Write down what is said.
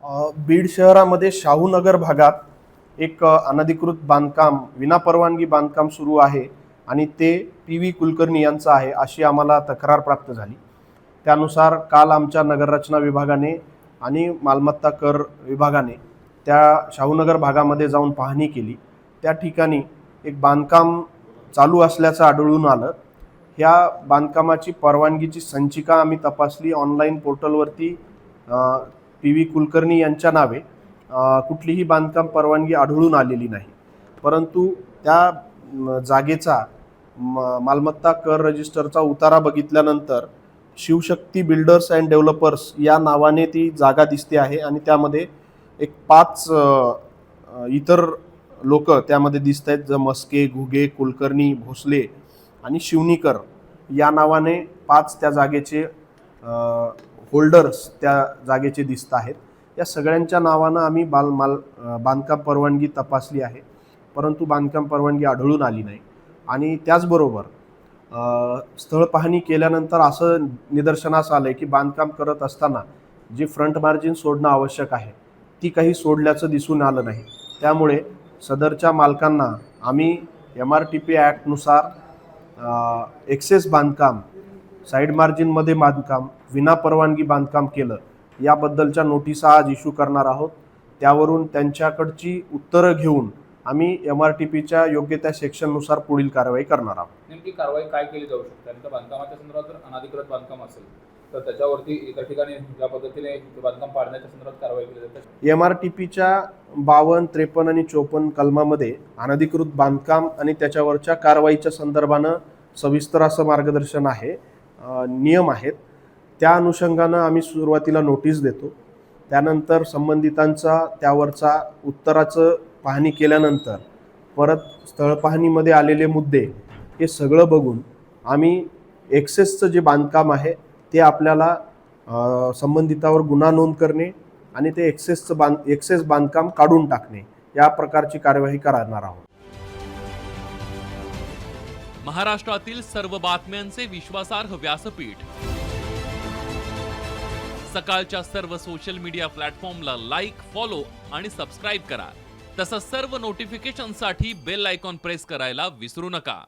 बीड शहरामध्ये शाहूनगर भागात एक अनधिकृत बांधकाम विनापरवानगी बांधकाम सुरू आहे आणि ते PV कुलकर्णी यांचं आहे अशी आम्हाला तक्रार प्राप्त झाली। त्यानुसार काल आमच्या नगररचना विभागाने आणि मालमत्ता कर विभागाने त्या शाहूनगर भागामध्ये जाऊन पाहणी केली। त्या ठिकाणी एक बांधकाम चालू असल्याचं आढळून आलं। ह्या बांधकामाची परवानगीची संचिका आम्ही तपासली ऑनलाईन पोर्टलवरती। PV कुलकर्णी यांच्या नावे कुठलीही बांधकाम परवानगी आढळून आलेली नाही, परंतु त्या जागेचा मालमत्ता कर रजिस्टरचा उतारा बघितल्यानंतर शिवशक्ती बिल्डर्स अँड डेव्हलपर्स या नावाने ती जागा दिसते आहे आणि त्यामध्ये एक 5 इतर लोक त्यामध्ये दिसत आहेत, मस्के, घुगे, कुलकर्णी, भोसले आणि शिवनीकर या नावाने 5 त्या जागेचे होल्डर्स त्या जागेचे दिसत आहेत। या सगळ्यांच्या नावानं आम्ही बांधकाम परवानगी तपासली आहे, परंतु बांधकाम परवानगी आढळून आली नाही। आणि त्याचबरोबर स्थळ पाहणी केल्यानंतर असं निदर्शनास आलं की बांधकाम करत असताना जे फ्रंट मार्जिन सोडणं आवश्यक आहे ती काही सोडल्याचं दिसून आलं नाही। त्यामुळे सदरच्या मालकांना आम्ही MRTP ॲक्टनुसार एक्सेस बांधकाम, साईड मार्जिनमध्ये बांधकाम, विनापरवानगी बांधकाम केलं याबद्दलच्या नोटिसा आज इश्यू करणार आहोत। त्यावरून त्यांच्याकडची उत्तरं घेऊन आम्ही MRTPच्या योग्य त्या सेक्शननुसार पुढील कारवाई करणार आहोत। नेमकी कारवाई काय केली जाऊ शकते? आणि बांधकामाच्या संदर्भात जर अनधिकृत बांधकाम असेल तर त्याच्यावरती इतर ठिकाणी ज्या पद्धतीने बांधकाम पाडण्याच्या संदर्भात कारवाई केली जाते। MRTPच्या 52, 53 आणि 54 कलमामध्ये अनधिकृत बांधकाम आणि त्याच्यावरच्या कारवाईच्या संदर्भानं सविस्तर असं मार्गदर्शन आहे, नियम आहेत। त्या अनुषंगानं आम्ही सुरुवातीला नोटीस देतो, त्यानंतर संबंधितांचा त्यावरचा उत्तराचं पाहणी केल्यानंतर परत स्थळ पाहणीमध्ये आलेले मुद्दे हे सगळं बघून आम्ही एक्सेसचं जे बांधकाम आहे ते आपल्याला संबंधितावर गुन्हा नोंद करणे आणि ते एक्सेस बांधकाम काढून टाकणे या प्रकारची कार्यवाही करणार आहोत। महाराष्ट्रातील सर्व बातम्यांचे विश्वासार्ह व्यासपीठ, सकाळच्या सर्व सोशल मीडिया प्लॅटफॉर्मला लाईक, फॉलो आणि सबस्क्राईब करा। तसंच सर्व नोटिफिकेशनसाठी बेल आयकॉन प्रेस करायला विसरू नका।